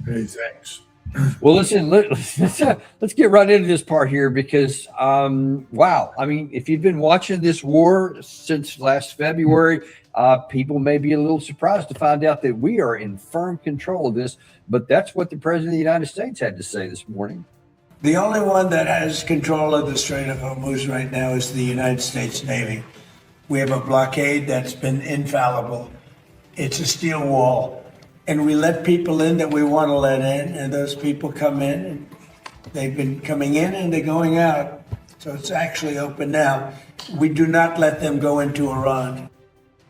Hey, thanks. Well, listen, let's get right into this part here because, wow, I mean, if you've been watching this war since last February, people may be a little surprised to find out that we are in firm control of this. But that's what the President of the United States had to say this morning. The only one that has control of the Strait of Hormuz right now is the United States Navy. We have a blockade that's been infallible. It's a steel wall. And we let people in that we want to let in, and those people come in, and they've been coming in and they're going out. So it's actually open now. We do not let them go into Iran.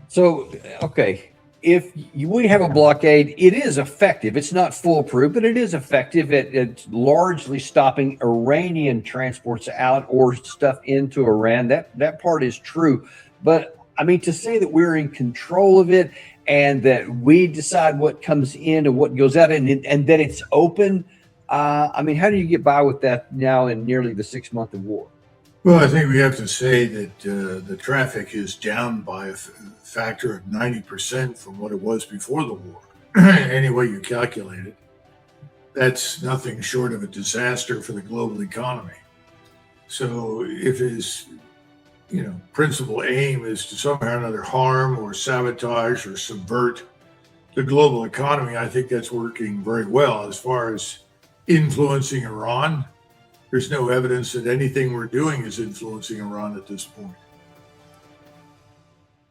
So, okay, if we have a blockade, it is effective. It's not foolproof, but it is effective at largely stopping Iranian transports out or stuff into Iran. That part is true. But I mean, to say that we're in control of it and that we decide what comes in and what goes out and that it's open, I mean, how do you get by with that now in nearly the 6 months of war? Well, I think we have to say that the traffic is down by a factor of 90% from what it was before the war. Any way you calculate it, that's nothing short of a disaster for the global economy. So if his principal aim is to somehow or another harm or sabotage or subvert the global economy, I think that's working very well. As far as influencing Iran, there's no evidence that anything we're doing is influencing Iran at this point.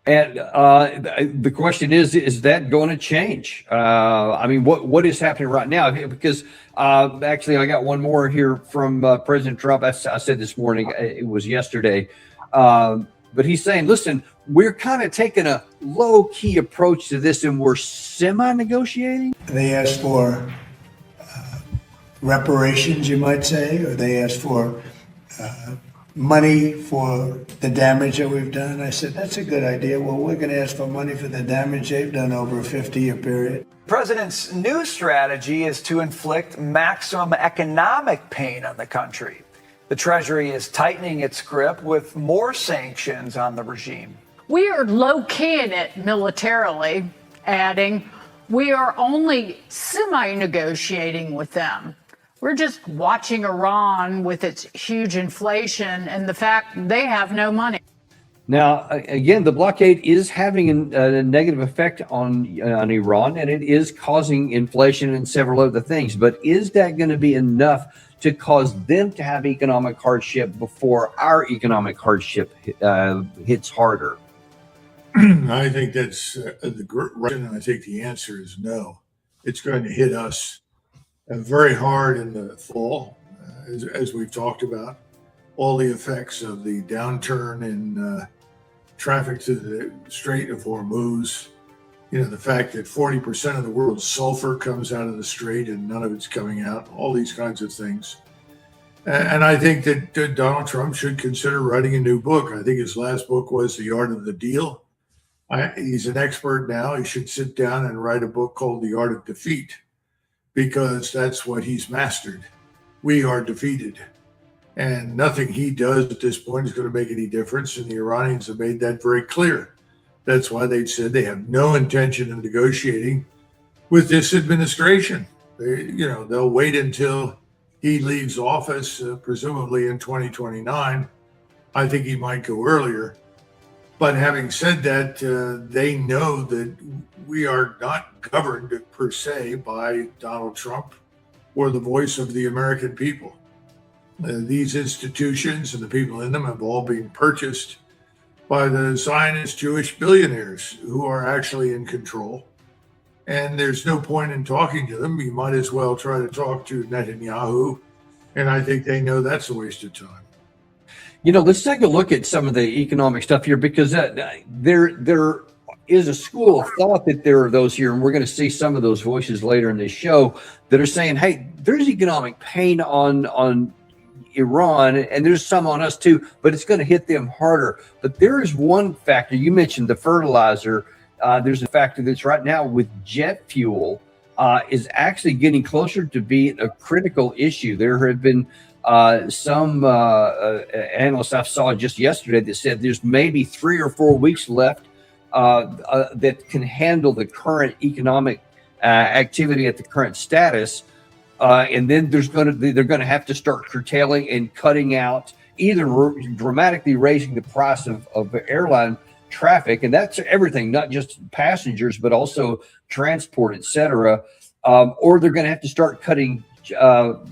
And the question is that going to change? I mean, what is happening right now? Because actually, I got one more here from President Trump. I said this morning, it was yesterday. But he's saying, listen, we're kind of taking a low-key approach to this and we're semi-negotiating. They asked for reparations, you might say, or they asked for money for the damage that we've done. I said, that's a good idea. Well, we're going to ask for money for the damage they've done over a 50-year period. The president's new strategy is to inflict maximum economic pain on the country. The Treasury is tightening its grip with more sanctions on the regime. We are low-keying it militarily, adding, we are only semi-negotiating with them. We're just watching Iran with its huge inflation and the fact they have no money. Now, again, the blockade is having a negative effect on Iran, and it is causing inflation and several other things. But is that going to be enough to cause them to have economic hardship before our economic hardship hits harder? I think that's the question, and I think the answer is no. It's going to hit us very hard in the fall, as we've talked about. All the effects of the downturn in traffic to the Strait of Hormuz, the fact that 40% of the world's sulfur comes out of the strait and none of it's coming out, all these kinds of things. And I think that Donald Trump should consider writing a new book. I think his last book was The Art of the Deal. He's an expert now. He should sit down and write a book called The Art of Defeat, because that's what he's mastered. We are defeated. And nothing he does at this point is going to make any difference. And the Iranians have made that very clear. That's why they said they have no intention of negotiating with this administration. They'll wait until he leaves office, presumably in 2029. I think he might go earlier. But having said that, they know that we are not governed per se by Donald Trump or the voice of the American people. These institutions and the people in them have all been purchased by the Zionist Jewish billionaires who are actually in control. And there's no point in talking to them. You might as well try to talk to Netanyahu. And I think they know that's a waste of time. Let's take a look at some of the economic stuff here, because there is a school of thought that there are those here, and we're going to see some of those voices later in this show, that are saying, hey, there's economic pain on Iran, and there's some on us too, but it's going to hit them harder. But there is one factor. You mentioned the fertilizer. There's a factor that's right now with jet fuel is actually getting closer to being a critical issue. There have been some analysts I saw just yesterday that said there's maybe 3 or 4 weeks left that can handle the current economic activity at the current status. And then they're going to have to start curtailing and cutting out, either dramatically raising the price of airline traffic, and that's everything, not just passengers, but also transport, etc. Or they're going to have to start cutting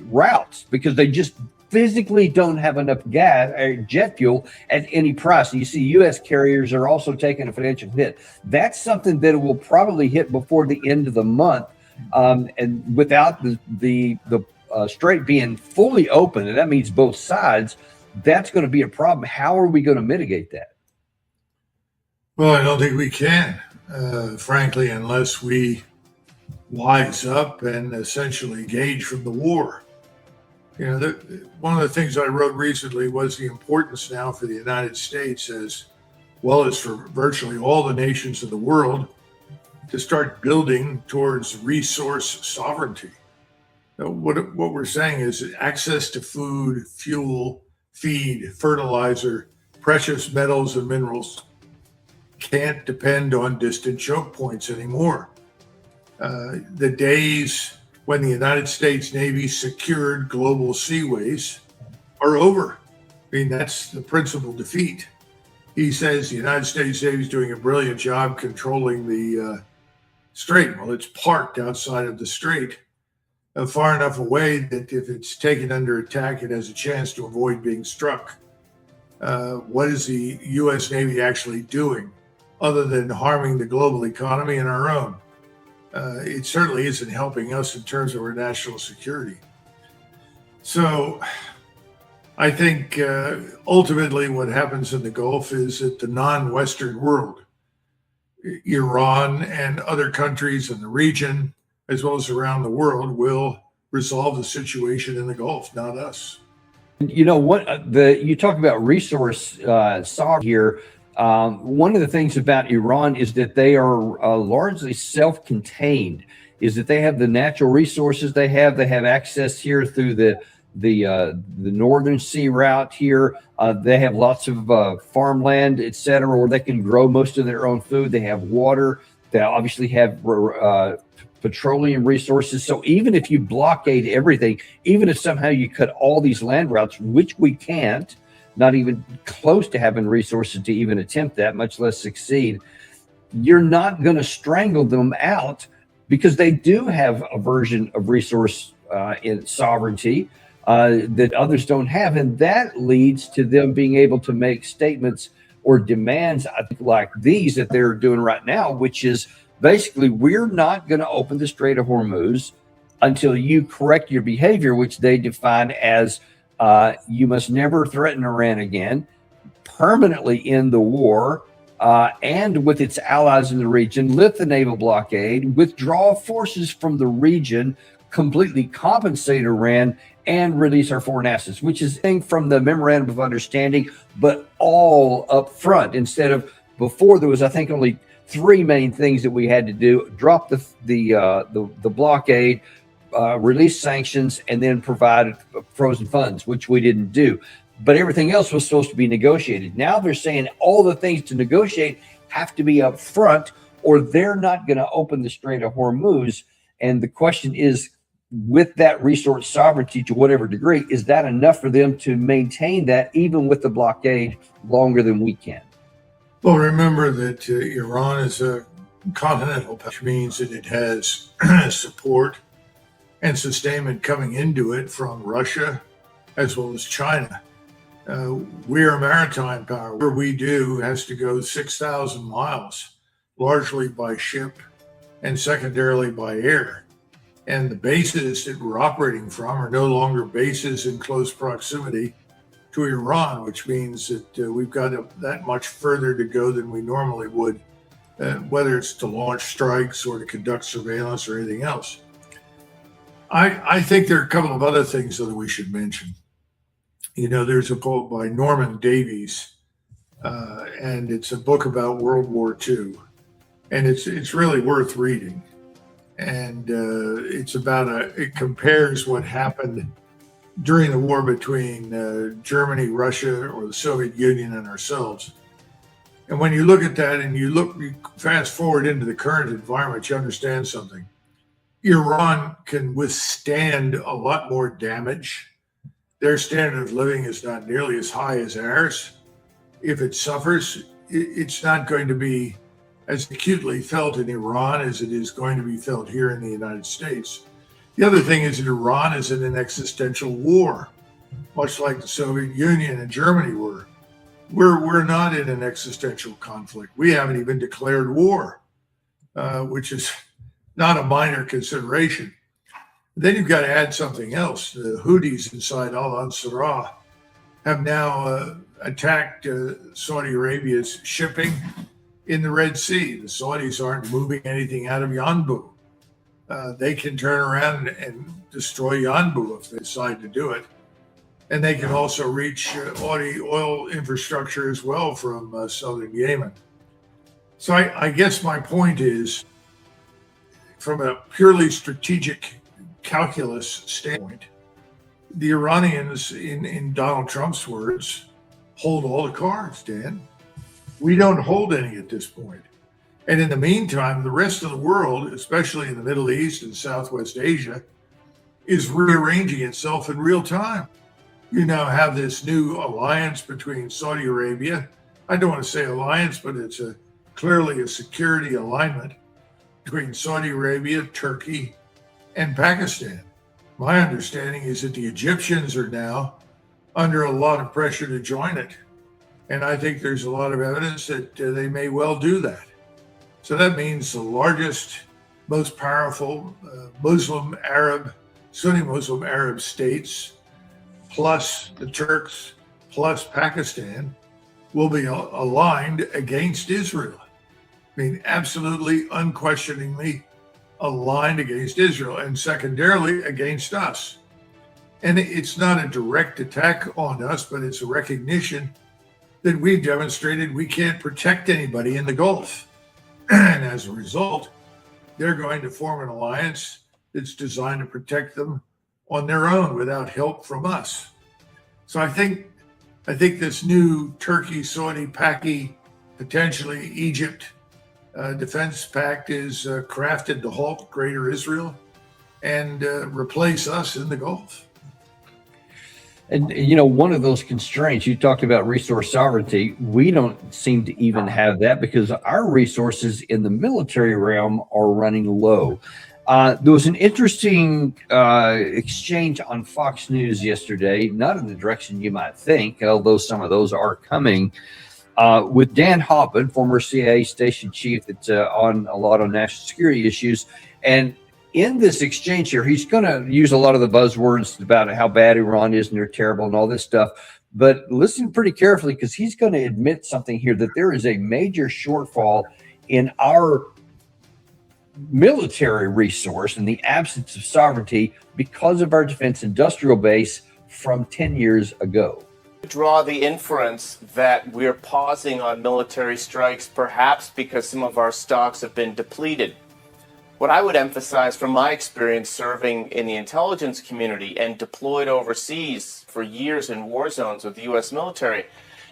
routes because they just physically don't have enough gas or jet fuel at any price. And you see U.S. carriers are also taking a financial hit. That's something that will probably hit before the end of the month. And without the strait being fully open, and that means both sides, that's going to be a problem. How are we going to mitigate that? Well, I don't think we can, frankly, unless we wise up and essentially engage from the war. You know, one of the things I wrote recently was the importance now for the United States, as well as for virtually all the nations of the world, to start building towards resource sovereignty. What we're saying is access to food, fuel, feed, fertilizer, precious metals and minerals can't depend on distant choke points anymore. The days when the United States Navy secured global seaways are over. I mean, that's the principal defeat. He says the United States Navy is doing a brilliant job controlling the strait. Well, it's parked outside of the strait, far enough away that if it's taken under attack, it has a chance to avoid being struck. What is the U.S. Navy actually doing other than harming the global economy and our own? It certainly isn't helping us in terms of our national security. So I think ultimately what happens in the Gulf is that the non-Western world, Iran and other countries in the region, as well as around the world, will resolve the situation in the Gulf, not us. You know what? You talk about resource sovereignty here. One of the things about Iran is that they are largely self-contained. Is that they have the natural resources they have access here through the northern sea route here. They have lots of farmland, etc., where they can grow most of their own food. They have water. They obviously have petroleum resources. So even if you blockade everything, even if somehow you cut all these land routes, which we can't, not even close to having resources to even attempt that, much less succeed, you're not going to strangle them out, because they do have a version of resource in sovereignty that others don't have. And that leads to them being able to make statements or demands, I think, like these that they're doing right now, which is basically, we're not going to open the Strait of Hormuz until you correct your behavior, which they define as you must never threaten Iran again, permanently end the war, and with its allies in the region, lift the naval blockade, withdraw forces from the region, completely compensate Iran, and release our foreign assets, which is thing from the memorandum of understanding, but all up front. Instead of before, there was, I think, only three main things that we had to do: drop the blockade, release sanctions, and then provide frozen funds, which we didn't do. But everything else was supposed to be negotiated. Now they're saying all the things to negotiate have to be up front, or they're not going to open the Strait of Hormuz. And the question is, with that resource sovereignty to whatever degree, is that enough for them to maintain that even with the blockade longer than we can? Well, remember that Iran is a continental, which means that it has support and sustainment coming into it from Russia as well as China. We're a maritime power. Whatever we do has to go 6,000 miles, largely by ship and secondarily by air. And the bases that we're operating from are no longer bases in close proximity to Iran, which means that we've got that much further to go than we normally would, whether it's to launch strikes or to conduct surveillance or anything else. I think there are a couple of other things that we should mention. You know, there's a quote by Norman Davies, and it's a book about World War II, and it's really worth reading. And it's about it compares what happened during the war between Germany, Russia, or the Soviet Union and ourselves. And when you look at that and you fast forward into the current environment, you understand something. Iran can withstand a lot more damage. Their standard of living is not nearly as high as ours. If it suffers, it's not going to be as acutely felt in Iran as it is going to be felt here in the United States. The other thing is that Iran is in an existential war, much like the Soviet Union and Germany were. We're not in an existential conflict. We haven't even declared war, which is not a minor consideration. Then you've got to add something else. The Houthis inside al-Ansarah have now attacked Saudi Arabia's shipping in the Red Sea. The Saudis aren't moving anything out of Yanbu. They can turn around and destroy Yanbu if they decide to do it. And they can also reach Saudi oil infrastructure as well from southern Yemen. So I guess my point is, from a purely strategic calculus standpoint, the Iranians, in Donald Trump's words, hold all the cards, Dan. We don't hold any at this point. And in the meantime, the rest of the world, especially in the Middle East and Southwest Asia, is rearranging itself in real time. You now have this new alliance between Saudi Arabia. I don't want to say alliance, but it's clearly a security alignment between Saudi Arabia, Turkey, and Pakistan. My understanding is that the Egyptians are now under a lot of pressure to join it. And I think there's a lot of evidence that they may well do that. So that means the largest, most powerful Sunni Muslim Arab states, plus the Turks, plus Pakistan, will be aligned against Israel. I mean, absolutely, unquestioningly aligned against Israel, and secondarily against us. And it's not a direct attack on us, but it's a recognition that we've demonstrated we can't protect anybody in the Gulf. And as a result, they're going to form an alliance that's designed to protect them on their own without help from us. So I think this new Turkey, Saudi, Paki, potentially Egypt defense pact is crafted to halt Greater Israel and replace us in the Gulf. And, one of those constraints, you talked about resource sovereignty. We don't seem to even have that because our resources in the military realm are running low. There was an interesting exchange on Fox News yesterday, not in the direction you might think, although some of those are coming, with Dan Hoffman, former CIA station chief that's on a lot of national security issues. And in this exchange here, he's going to use a lot of the buzzwords about how bad Iran is and they're terrible and all this stuff. But listen pretty carefully, because he's going to admit something here, that there is a major shortfall in our military resource in the absence of sovereignty because of our defense industrial base from 10 years ago. Draw the inference that we're pausing on military strikes, perhaps because some of our stocks have been depleted. What I would emphasize from my experience serving in the intelligence community and deployed overseas for years in war zones with the U.S. military,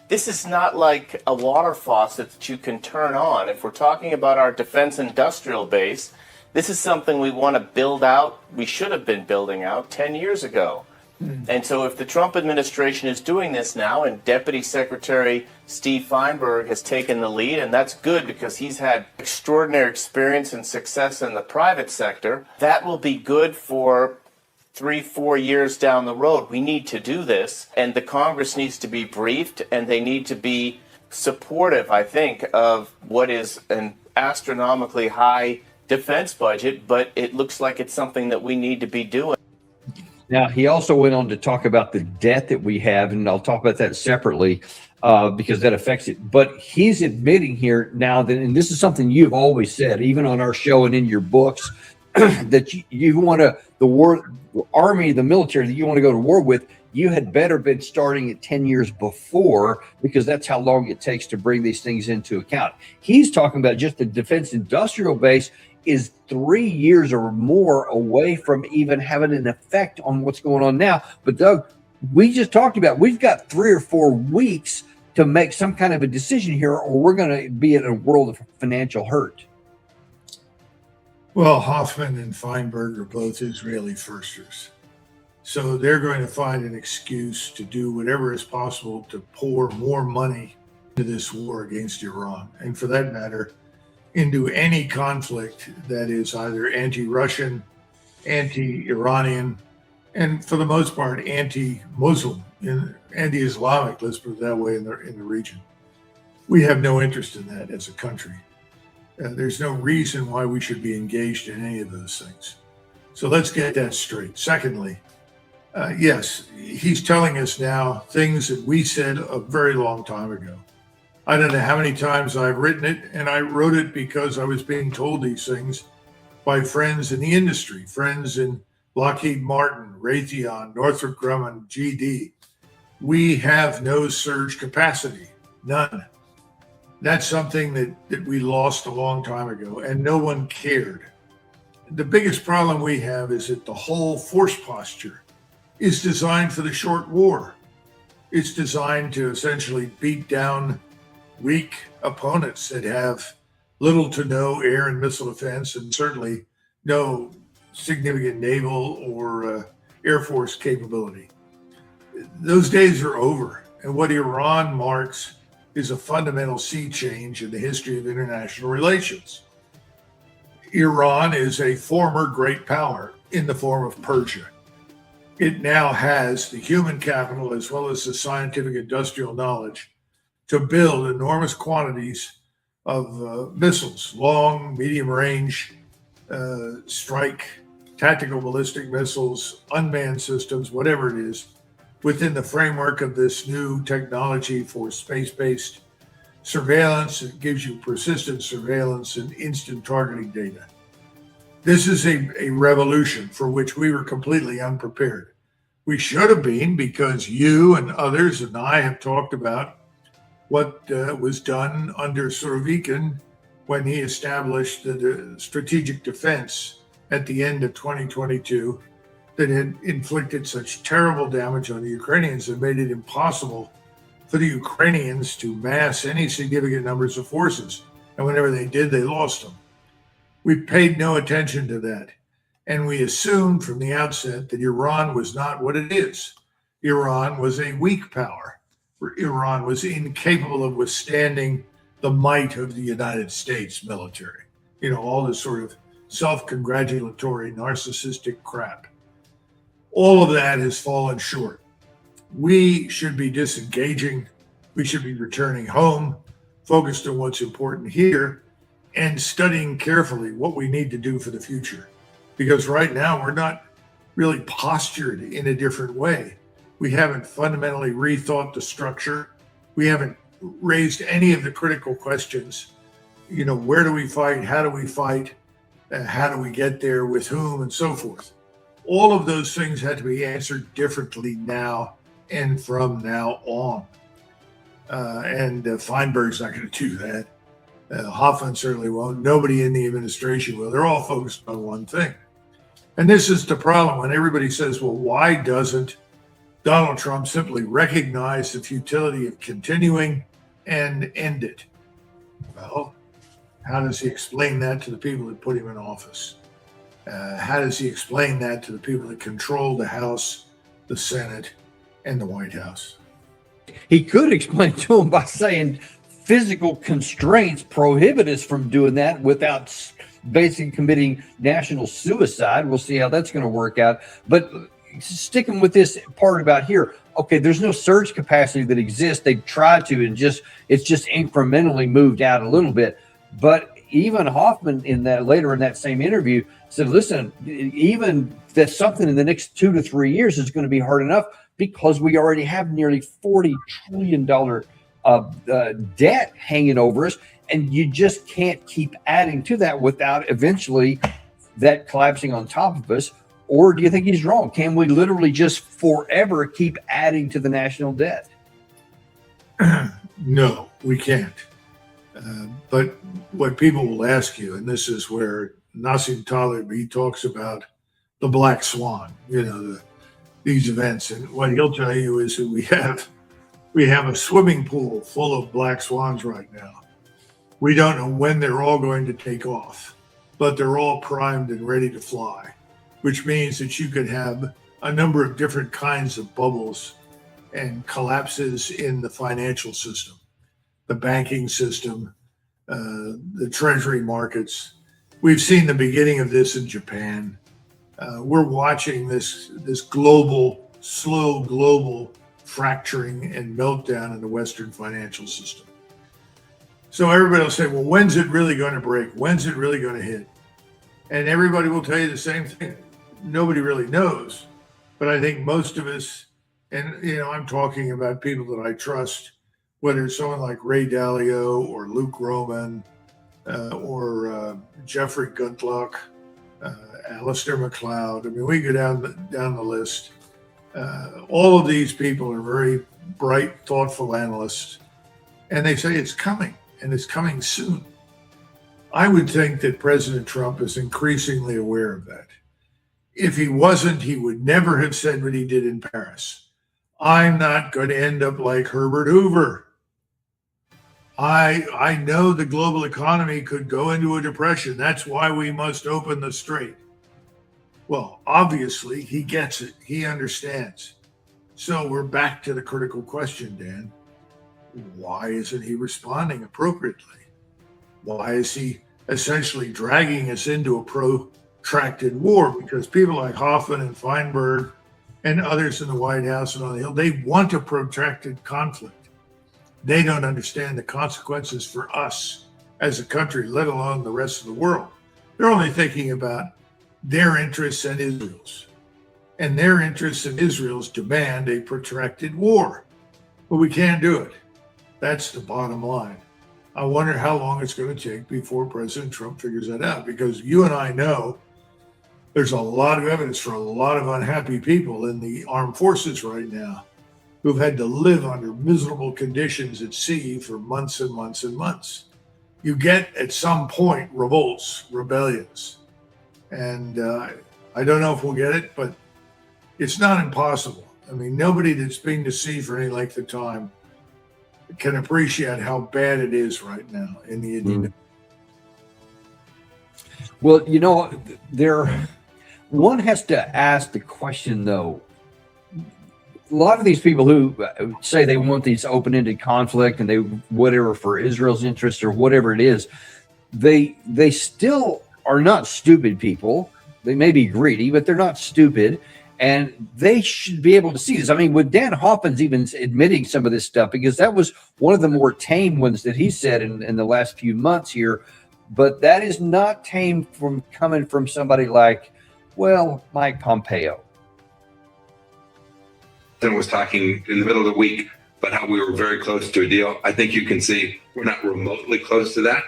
this is not like a water faucet that you can turn on. If we're talking about our defense industrial base, this is something we want to build out. We should have been building out 10 years ago. And so if the Trump administration is doing this now, and Deputy Secretary Steve Feinberg has taken the lead, and that's good because he's had extraordinary experience and success in the private sector, that will be good for 3-4 years down the road. We need to do this, and the Congress needs to be briefed, and they need to be supportive, I think, of what is an astronomically high defense budget, but it looks like it's something that we need to be doing. Now, he also went on to talk about the debt that we have, and I'll talk about that separately because that affects it. But he's admitting here now that, and this is something you've always said, even on our show and in your books, that you want to, the army, the military that you want to go to war with, you had better been starting it 10 years before, because that's how long it takes to bring these things into account. He's talking about just the defense industrial base is 3 years or more away from even having an effect on what's going on now. But Doug, we just talked about, we've got 3 or 4 weeks to make some kind of a decision here, or we're going to be in a world of financial hurt. Well, Hoffman and Feinberg are both Israeli firsters. So they're going to find an excuse to do whatever is possible to pour more money into this war against Iran. And for that matter, into any conflict that is either anti-Russian, anti-Iranian, and for the most part, anti-Muslim, anti-Islamic, let's put it that way, in the region. We have no interest in that as a country. There's no reason why we should be engaged in any of those things. So let's get that straight. Secondly, yes, he's telling us now things that we said a very long time ago. I don't know how many times I've written it, and I wrote it because I was being told these things by friends in the industry, friends in Lockheed Martin, Raytheon, Northrop Grumman, GD. We have no surge capacity, none. That's something that we lost a long time ago, and no one cared. The biggest problem we have is that the whole force posture is designed for the short war. It's designed to essentially beat down weak opponents that have little to no air and missile defense, and certainly no significant naval or air force capability. Those days are over, and what Iran marks is a fundamental sea change in the history of international relations. Iran is a former great power in the form of Persia. It now has the human capital as well as the scientific industrial knowledge to build enormous quantities of missiles, long, medium range, strike, tactical ballistic missiles, unmanned systems, whatever it is, within the framework of this new technology for space-based surveillance. It gives you persistent surveillance and instant targeting data. This is a revolution for which we were completely unprepared. We should have been, because you and others and I have talked about what was done under Surovikin when he established the strategic defense at the end of 2022 that had inflicted such terrible damage on the Ukrainians and made it impossible for the Ukrainians to mass any significant numbers of forces. And whenever they did, they lost them. We paid no attention to that. And we assumed from the outset that Iran was not what it is. Iran was a weak power. Iran was incapable of withstanding the might of the United States military. You know, all this sort of self-congratulatory, narcissistic crap. All of that has fallen short. We should be disengaging. We should be returning home, focused on what's important here, and studying carefully what we need to do for the future. Because right now, we're not really postured in a different way. We haven't fundamentally rethought the structure. We haven't raised any of the critical questions. You know, where do we fight? How do we fight? How do we get there? With whom? And so forth. All of those things had to be answered differently now and from now on. Feinberg's not going to do that. Hoffman certainly won't. Nobody in the administration will. They're all focused on one thing. And this is the problem when everybody says, well, why doesn't Donald Trump simply recognize the futility of continuing and end it? Well, how does he explain that to the people that put him in office? How does he explain that to the people that control the House, the Senate, and the White House? He could explain to them by saying physical constraints prohibit us from doing that without basically committing national suicide. We'll see how that's going to work out. But sticking with this part about here, okay, there's no surge capacity that exists. They've tried to, and it's just incrementally moved out a little bit. But even Hoffman in that later in that same interview said, listen, even that something in the next 2 to 3 years is going to be hard enough because we already have nearly $40 trillion debt hanging over us. And you just can't keep adding to that without eventually that collapsing on top of us. Or do you think he's wrong? Can we literally just forever keep adding to the national debt? No, we can't. But what people will ask you, and this is where Nassim Taleb, he talks about the black swan, you know, these events. And what he'll tell you is that we have a swimming pool full of black swans right now. We don't know when they're all going to take off, but they're all primed and ready to fly, which means that you could have a number of different kinds of bubbles and collapses in the financial system, the banking system, the treasury markets. We've seen the beginning of this in Japan. We're watching this slow global fracturing and meltdown in the Western financial system. So everybody will say, well, when's it really going to break? When's it really going to hit? And everybody will tell you the same thing. Nobody really knows. But I think most of us, and I'm talking about people that I trust, whether it's someone like Ray Dalio or Luke Roman or Jeffrey Gundlach, Alistair McLeod. I mean, we go down the list. All of these people are very bright, thoughtful analysts, and they say it's coming, and it's coming soon. I would think that President Trump is increasingly aware of that. If he wasn't, he would never have said what he did in Paris. I'm not going to end up like Herbert Hoover. I know the global economy could go into a depression. That's why we must open the strait. Well, obviously, he gets it. He understands. So we're back to the critical question, Dan. Why isn't he responding appropriately? Why is he essentially dragging us into a protracted war? Because people like Hoffman and Feinberg and others in the White House and on the Hill, they want a protracted conflict. They don't understand the consequences for us as a country, let alone the rest of the world. They're only thinking about their interests and Israel's. And their interests and Israel's demand a protracted war. But we can't do it. That's the bottom line. I wonder how long it's going to take before President Trump figures that out, because you and I know there's a lot of evidence for a lot of unhappy people in the armed forces right now who've had to live under miserable conditions at sea for months and months and months. You get, at some point, revolts, rebellions. And I don't know if we'll get it, but it's not impossible. I mean, nobody that's been to sea for any length of time can appreciate how bad it is right now in the Indian. Well, one has to ask the question, though. A lot of these people who say they want these open-ended conflict and they whatever for Israel's interest or whatever it is, they still are not stupid people. They may be greedy, but they're not stupid, and they should be able to see this. I mean, with Dan Hoffman's even admitting some of this stuff, because that was one of the more tame ones that he said in the last few months here, but that is not tame from coming from somebody like, well, Mike Pompeo. Was talking in the middle of the week about how we were very close to a deal. I think you can see we're not remotely close to that.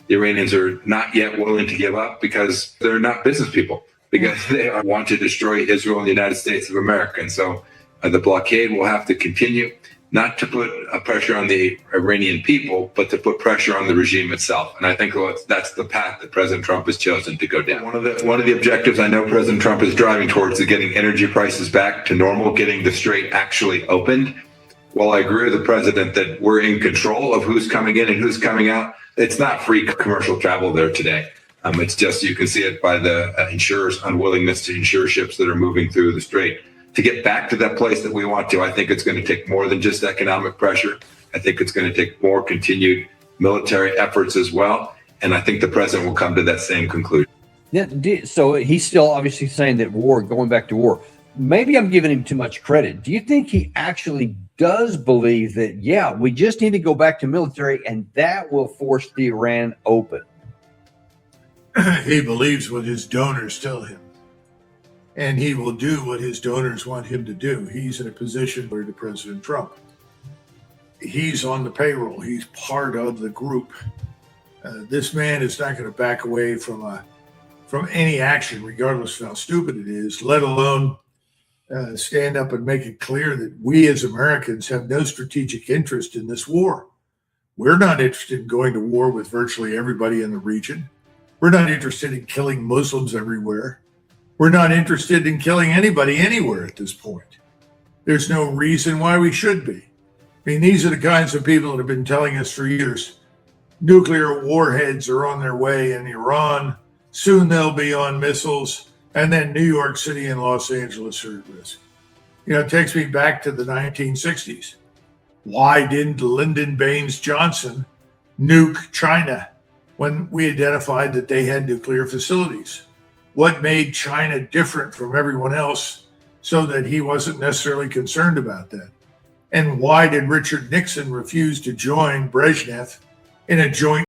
The Iranians are not yet willing to give up because they're not business people, because they want to destroy Israel and the United States of America. And so the blockade will have to continue, not to put a pressure on the Iranian people, but to put pressure on the regime itself. And I think that's the path that President Trump has chosen to go down. One of the objectives I know President Trump is driving towards is getting energy prices back to normal, getting the strait actually opened. While I agree with the president that we're in control of who's coming in and who's coming out, it's not free commercial travel there today. It's just, you can see it by the insurers' unwillingness to insure ships that are moving through the strait. To get back to that place that we want to, I think it's going to take more than just economic pressure. I think it's going to take more continued military efforts as well. And I think the president will come to that same conclusion. Yeah, so he's still obviously saying that going back to war. Maybe I'm giving him too much credit. Do you think he actually does believe that, yeah, we just need to go back to military and that will force the Iran open? He believes what his donors tell him. And he will do what his donors want him to do. He's in a position where President Trump, he's on the payroll. He's part of the group. This man is not going to back away from any action, regardless of how stupid it is, let alone stand up and make it clear that we as Americans have no strategic interest in this war. We're not interested in going to war with virtually everybody in the region. We're not interested in killing Muslims everywhere. We're not interested in killing anybody anywhere at this point. There's no reason why we should be. I mean, these are the kinds of people that have been telling us for years, nuclear warheads are on their way in Iran. Soon they'll be on missiles, and then New York City and Los Angeles are at risk. It takes me back to the 1960s. Why didn't Lyndon Baines Johnson nuke China when we identified that they had nuclear facilities? What made China different from everyone else so that he wasn't necessarily concerned about that? And why did Richard Nixon refuse to join Brezhnev in a joint